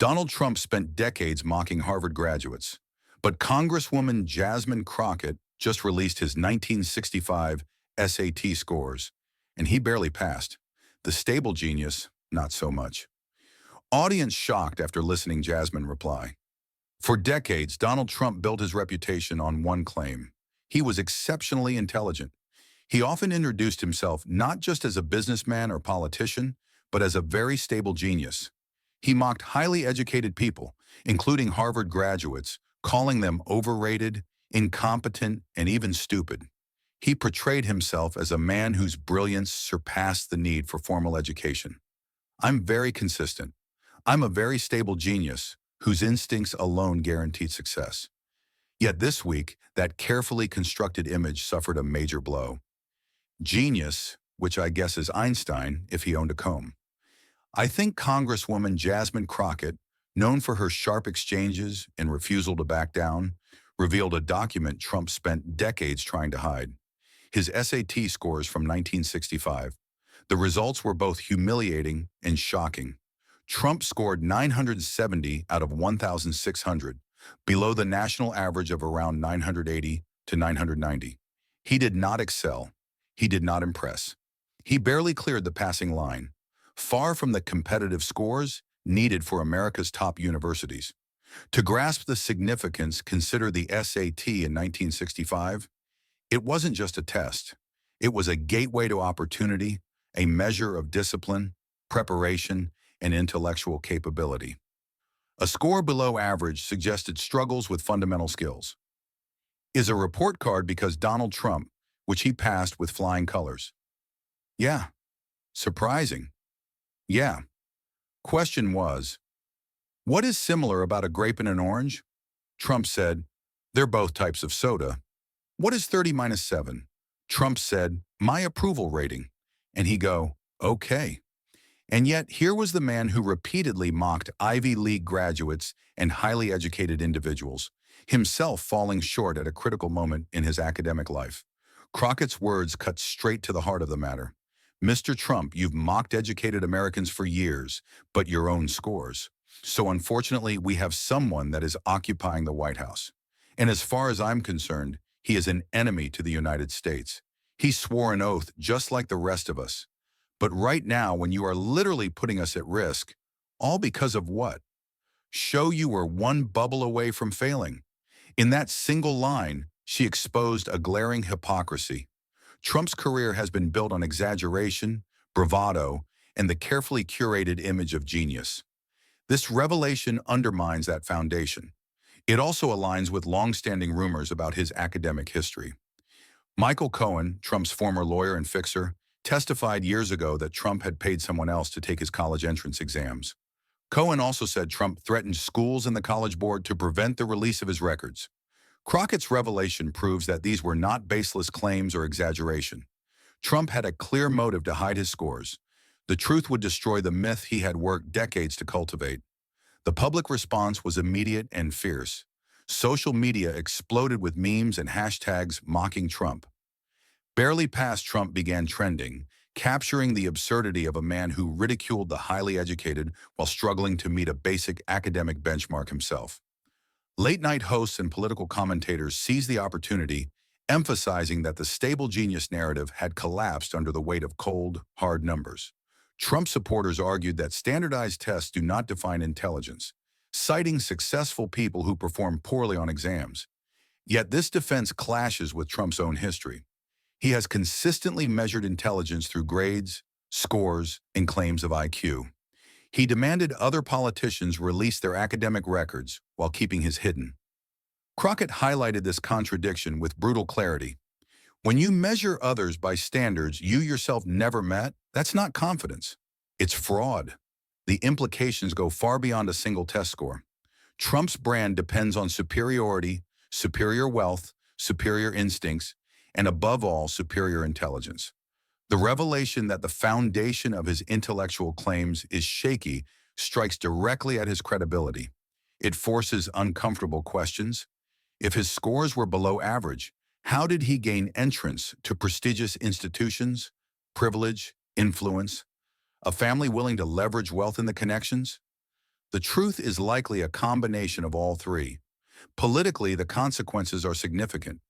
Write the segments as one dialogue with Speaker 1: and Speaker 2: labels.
Speaker 1: Donald Trump spent decades mocking Harvard graduates, but Congresswoman Jasmine Crockett just released his 1965 SAT scores, and he barely passed. The stable genius, not so much. Audience shocked after listening Jasmine reply. For decades, Donald Trump built his reputation on one claim. He was exceptionally intelligent. He often introduced himself not just as a businessman or politician, but as a very stable genius. He mocked highly educated people, including Harvard graduates, calling them overrated, incompetent, and even stupid. He portrayed himself as a man whose brilliance surpassed the need for formal education. I'm very consistent. I'm a very stable genius whose instincts alone guaranteed success. Yet this week, that carefully constructed image suffered a major blow. Genius, which I guess is Einstein if he owned a comb. I think Congresswoman Jasmine Crockett, known for her sharp exchanges and refusal to back down, revealed a document Trump spent decades trying to hide. His SAT scores from 1965. The results were both humiliating and shocking. Trump scored 970 out of 1,600, below the national average of around 980 to 990. He did not excel. He did not impress. He barely cleared the passing line, far from the competitive scores needed for America's top universities. To grasp the significance, consider the SAT in 1965. It wasn't just a test. It was a gateway to opportunity, a measure of discipline, preparation, and intellectual capability. A score below average suggested struggles with fundamental skills. Is a report card because Donald Trump, which he passed with flying colors? Yeah. Surprising. Yeah. Question was, what is similar about a grape and an orange? Trump said, they're both types of soda. What is 30 minus 7? Trump said, my approval rating. And he go, okay. And yet here was the man who repeatedly mocked Ivy League graduates and highly educated individuals, himself falling short at a critical moment in his academic life. Crockett's words cut straight to the heart of the matter. Mr. Trump, you've mocked educated Americans for years, but your own scores. So unfortunately, we have someone that is occupying the White House. And as far as I'm concerned, he is an enemy to the United States. He swore an oath just like the rest of us. But right now, when you are literally putting us at risk, all because of what? Show you were one bubble away from failing. In that single line, she exposed a glaring hypocrisy. Trump's career has been built on exaggeration, bravado, and the carefully curated image of genius. This revelation undermines that foundation. It also aligns with long-standing rumors about his academic history. Michael Cohen, Trump's former lawyer and fixer, testified years ago that Trump had paid someone else to take his college entrance exams. Cohen also said Trump threatened schools and the College Board to prevent the release of his records. Crockett's revelation proves that these were not baseless claims or exaggeration. Trump had a clear motive to hide his scores. The truth would destroy the myth he had worked decades to cultivate. The public response was immediate and fierce. Social media exploded with memes and hashtags mocking Trump. Barely past Trump began trending, capturing the absurdity of a man who ridiculed the highly educated while struggling to meet a basic academic benchmark himself. Late-night hosts and political commentators seized the opportunity, emphasizing that the stable genius narrative had collapsed under the weight of cold, hard numbers. Trump supporters argued that standardized tests do not define intelligence, citing successful people who perform poorly on exams. Yet this defense clashes with Trump's own history. He has consistently measured intelligence through grades, scores, and claims of IQ. He demanded other politicians release their academic records while keeping his hidden. Crockett highlighted this contradiction with brutal clarity. When you measure others by standards you yourself never met, that's not confidence. It's fraud. The implications go far beyond a single test score. Trump's brand depends on superiority, superior wealth, superior instincts, and above all, superior intelligence. The revelation that the foundation of his intellectual claims is shaky strikes directly at his credibility. It forces uncomfortable questions. If his scores were below average, how did he gain entrance to prestigious institutions, privilege, influence, a family willing to leverage wealth in the connections? The truth is likely a combination of all three. Politically, the consequences are significant.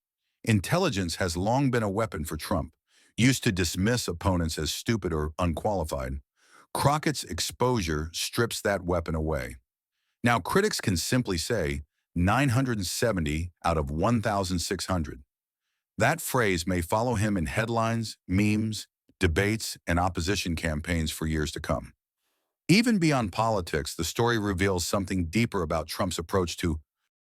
Speaker 1: Intelligence has long been a weapon for Trump, used to dismiss opponents as stupid or unqualified. Crockett's exposure strips that weapon away. Now, critics can simply say 970 out of 1,600. That phrase may follow him in headlines, memes, debates, and opposition campaigns for years to come. Even beyond politics, the story reveals something deeper about Trump's approach to